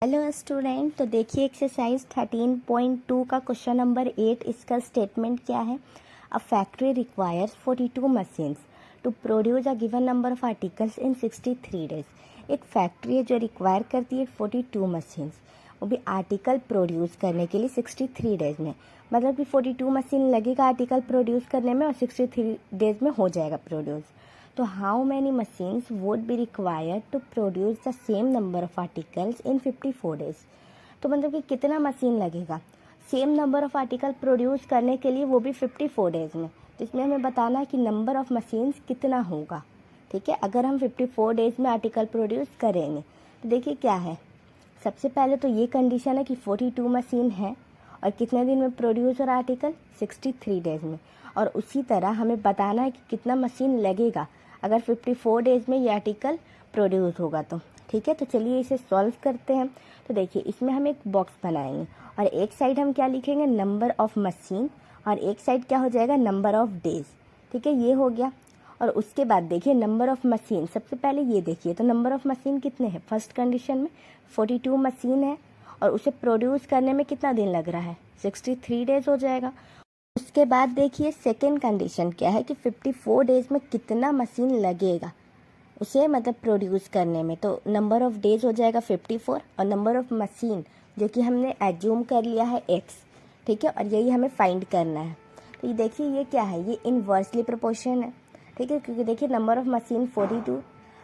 Hello student, तो देखिए exercise 13.2 का क्वेश्चन नंबर 8। इसका स्टेटमेंट क्या है। A factory requires 42 machines to produce a given number of articles in 63 days. एक फैक्ट्री है जो रिक्वायर करती है 42 मशीन्स, वो भी आर्टिकल प्रोड्यूस करने के लिए 63 डेज में। मतलब कि 42 मशीन लगेगा आर्टिकल प्रोड्यूस करने में और 63 डेज में हो जाएगा प्रोड्यूस। तो how many machines would be required to produce the same number of articles in 54 days. तो मतलब कि कितना मशीन लगेगा same number of article produce करने के लिए, वो भी 54 डेज में। तो इसमें हमें बताना है कि नंबर ऑफ मशीन्स कितना होगा। ठीक है, अगर हम 54 डेज में आर्टिकल प्रोड्यूस करेंगे तो देखिए क्या है। सबसे पहले तो ये कंडीशन है कि 42 मशीन है और कितने दिन में प्रोड्यूस हो रहा आर्टिकल, 63 डेज में। और उसी तरह हमें बताना है कि कितना मशीन लगेगा अगर 54 डेज में ये आर्टिकल प्रोड्यूस होगा तो। ठीक है, तो चलिए इसे सॉल्व करते हैं। तो देखिए इसमें हम एक बॉक्स बनाएंगे और एक साइड हम क्या लिखेंगे, नंबर ऑफ मशीन, और एक साइड क्या हो जाएगा, नंबर ऑफ डेज। ठीक है, ये हो गया। और उसके बाद देखिए नंबर ऑफ मशीन, सबसे पहले ये देखिए तो नंबर ऑफ मशीन कितने हैं। फर्स्ट कंडीशन में 42 मशीन है और उसे प्रोड्यूस करने में कितना दिन लग रहा है, 63 डेज हो जाएगा। उसके बाद देखिए सेकेंड कंडीशन क्या है कि 54 डेज में कितना मशीन लगेगा उसे मतलब प्रोड्यूस करने में। तो नंबर ऑफ डेज हो जाएगा 54 और नंबर ऑफ मशीन जो कि हमने एज्यूम कर लिया है x। ठीक है, और यही हमें फाइंड करना है। तो ये देखिए ये क्या है, ये इनवर्सली प्रोपोर्शन है। ठीक है, क्योंकि देखिए नंबर ऑफ मशीन 42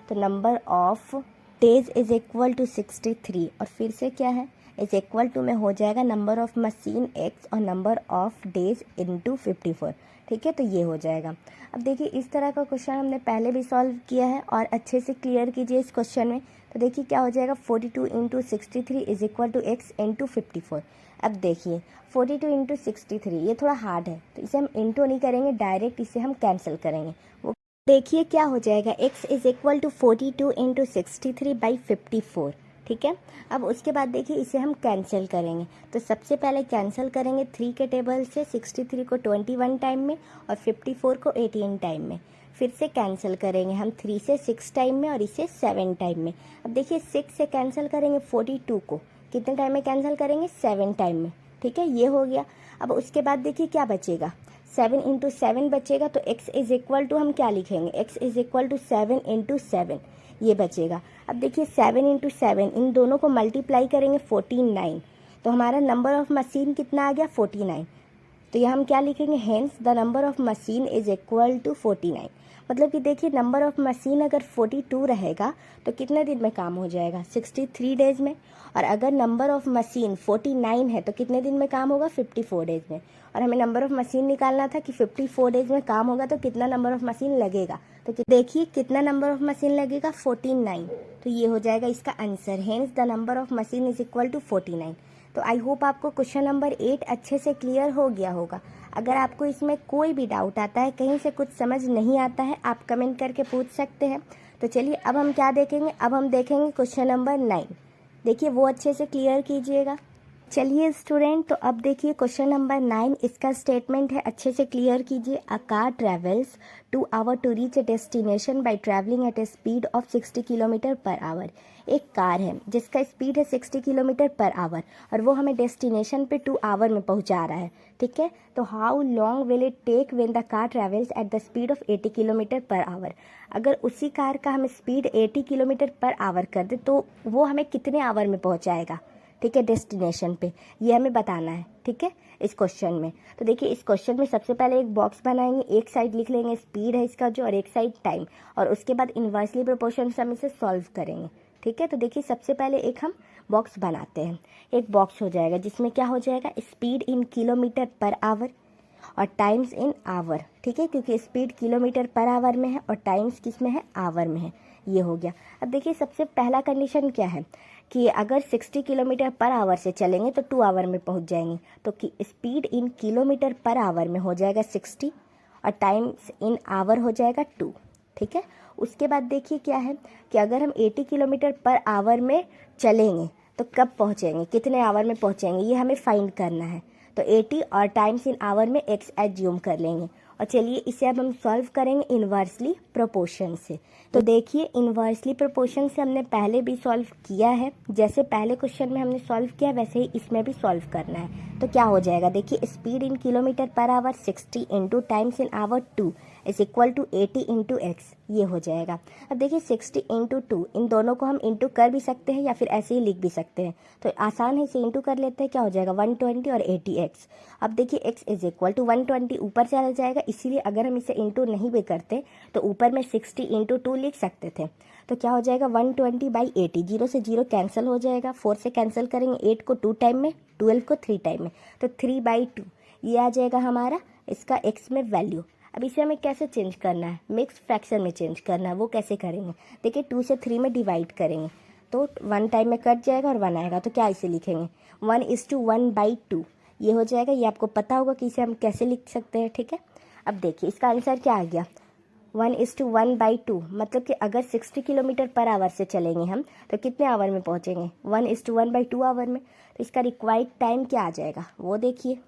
तो number of days is equal to 63 और फिर से क्या है, इज इक्वल टू में हो जाएगा नंबर ऑफ मशीन x और नंबर ऑफ डेज इंटू 54। ठीक है, तो ये हो जाएगा। अब देखिए इस तरह का क्वेश्चन हमने पहले भी सॉल्व किया है और अच्छे से क्लियर कीजिए इस क्वेश्चन में। तो देखिए क्या हो जाएगा, 42 into 63 is equal to x into 54। अब देखिए 42 इंटू 63 ये थोड़ा हार्ड है, तो इसे हम इंटू नहीं करेंगे, डायरेक्ट इसे हम कैंसिल करेंगे। वो देखिए क्या हो जाएगा, x is equal to 42 into 63 by 54। ठीक है, अब उसके बाद देखिए इसे हम कैंसिल करेंगे। तो सबसे पहले कैंसिल करेंगे 3 के टेबल से, 63 को 21 टाइम में और 54 को 18 टाइम में। फिर से कैंसिल करेंगे हम 3 से 6 टाइम में और इसे 7 टाइम में। अब देखिए 6 से कैंसिल करेंगे 42 को, कितने टाइम में कैंसिल करेंगे, 7 टाइम में। ठीक है, ये हो गया। अब उसके बाद देखिए क्या बचेगा, 7 इंटू 7 बचेगा। तो x इज इक्वल टू हम क्या लिखेंगे, x is equal to 7 into 7 ये बचेगा। अब देखिए 7 इंटू 7 इन दोनों को मल्टीप्लाई करेंगे 49, तो हमारा नंबर ऑफ मशीन कितना आ गया, 49। तो यहाँ हम क्या लिखेंगे, hence the number of machine is equal to 49। मतलब कि देखिए नंबर ऑफ मशीन अगर 42 रहेगा तो कितने दिन में काम हो जाएगा, 63 डेज में। और अगर नंबर ऑफ मशीन 49 है तो कितने दिन में काम होगा, 54 डेज में। और हमें नंबर ऑफ मशीन निकालना था कि 54 डेज में काम होगा तो कितना नंबर ऑफ मशीन लगेगा। तो देखिए कितना नंबर ऑफ मशीन लगेगा, 49। तो ये हो जाएगा इसका answer, hence the number of machine is equal to 49। तो आई होप आपको क्वेश्चन नंबर 8 अच्छे से क्लियर हो गया होगा। अगर आपको इसमें कोई भी डाउट आता है, कहीं से कुछ समझ नहीं आता है, आप कमेंट करके पूछ सकते हैं। तो चलिए अब हम क्या देखेंगे, अब हम देखेंगे क्वेश्चन नंबर 9। देखिए वो अच्छे से क्लियर कीजिएगा। चलिए स्टूडेंट, तो अब देखिए क्वेश्चन नंबर 9, इसका स्टेटमेंट है, अच्छे से क्लियर कीजिए। A car travels 2 hour to reach a destination by travelling at a speed of 60 kilometre per hour. एक कार है जिसका स्पीड है 60 किलोमीटर पर आवर और वो हमें डेस्टिनेशन पे 2 आवर में पहुंचा रहा है। ठीक है, तो how long will it take when the car travels at the speed of 80 kilometre per hour. अगर उसी कार का हम स्पीड 80 किलोमीटर पर आवर कर दे तो वो हमें कितने आवर में पहुंचाएगा। ठीक है, डेस्टिनेशन पे, ये हमें बताना है। ठीक है, इस क्वेश्चन में। तो देखिए इस क्वेश्चन में सबसे पहले एक बॉक्स बनाएंगे, एक साइड लिख लेंगे स्पीड है इसका जो, और एक साइड टाइम, और उसके बाद इनवर्सली प्रोपोर्शन से हम इसे सॉल्व करेंगे। ठीक है, तो देखिए सबसे पहले एक हम बॉक्स बनाते हैं। एक बॉक्स हो जाएगा जिसमें क्या हो जाएगा, speed in kilometre per our और टाइम्स इन आवर। ठीक है, क्योंकि स्पीड किलोमीटर पर आवर में है और टाइम्स किस में है, आवर में है। ये हो गया। अब देखिए सबसे पहला कंडीशन क्या है कि अगर 60 किलोमीटर पर आवर से चलेंगे तो 2 आवर में पहुंच जाएंगे। तो speed in kilometre per our में हो जाएगा 60 और टाइम्स इन आवर हो जाएगा 2। ठीक है, उसके बाद देखिए क्या है कि अगर हम 80 किलोमीटर पर आवर में चलेंगे तो कब पहुंचेंगे, कितने आवर में पहुंचेंगे, ये हमें फाइंड करना है। तो 80 और टाइम्स इन आवर में x एज्यूम कर लेंगे और चलिए इसे अब हम सॉल्व करेंगे इन्वर्सली प्रोपोर्शन से। तो देखिए इन्वर्सली प्रोपोर्शन से हमने पहले भी सॉल्व किया है, जैसे पहले क्वेश्चन में हमने सॉल्व किया वैसे ही इसमें भी सॉल्व करना है। तो क्या हो जाएगा, देखिए speed in kilometre per hour 60 into times in hour 2 is equal to 80 into x, ये हो जाएगा। अब देखिए 60 इंटू 2, इन दोनों को हम इंटू कर भी सकते हैं या फिर ऐसे ही लिख भी सकते हैं, तो आसान है, इसे इंटू कर लेते हैं। क्या हो जाएगा 120 और 80 एक्स। अब देखिए x इज इक्वल टू 120 ऊपर चला जाएगा, इसीलिए अगर हम इसे इंटू नहीं भी करते तो ऊपर में 60 इंटू 2 लिख सकते थे। तो क्या हो जाएगा 120 बाई 80, 0 से 0 कैंसिल हो जाएगा, 4 से कैंसिल करेंगे, 8 को 2 टाइम में, 12 को 3 टाइम में, तो 3/2 ये आ जाएगा हमारा इसका x में वैल्यू। अब इसे हमें कैसे चेंज करना है, मिक्स फ्रैक्शन में चेंज करना है। वो कैसे करेंगे, देखिए 2 से 3 में डिवाइड करेंगे तो 1 टाइम में कट जाएगा और 1 आएगा, तो क्या इसे लिखेंगे 1:1/2, ये हो जाएगा। ये आपको पता होगा कि इसे हम कैसे लिख सकते हैं, ठीक है। अब देखिए इसका आंसर क्या आ गया 1:1/2, मतलब कि अगर 60 किलोमीटर पर आवर से चलेंगे हम तो कितने आवर में पहुंचेंगे 1:1/2 आवर में। तो इसका रिक्वायर्ड टाइम क्या आ जाएगा वो देखिए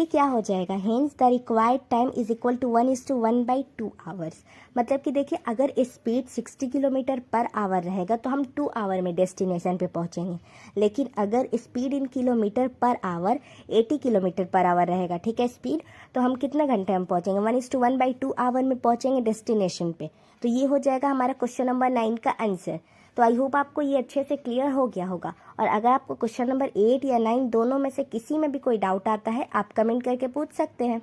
क्या हो जाएगा, hence the required time is equal to 1:1/2 hours. मतलब कि देखिए अगर स्पीड 60 किलोमीटर पर आवर रहेगा तो हम 2 आवर में डेस्टिनेशन पे पहुंचेंगे, लेकिन अगर speed in kilometre per our 80 kilometre per our रहेगा, ठीक है स्पीड, तो हम कितने घंटे में पहुंचेंगे 1:1/2 आवर में पहुंचेंगे डेस्टिनेशन पे। तो ये हो जाएगा हमारा क्वेश्चन नंबर 9 का आंसर। तो आई होप आपको ये अच्छे से क्लियर हो गया होगा, और अगर आपको क्वेश्चन नंबर 8 या 9 दोनों में से किसी में भी कोई डाउट आता है आप कमेंट करके पूछ सकते हैं।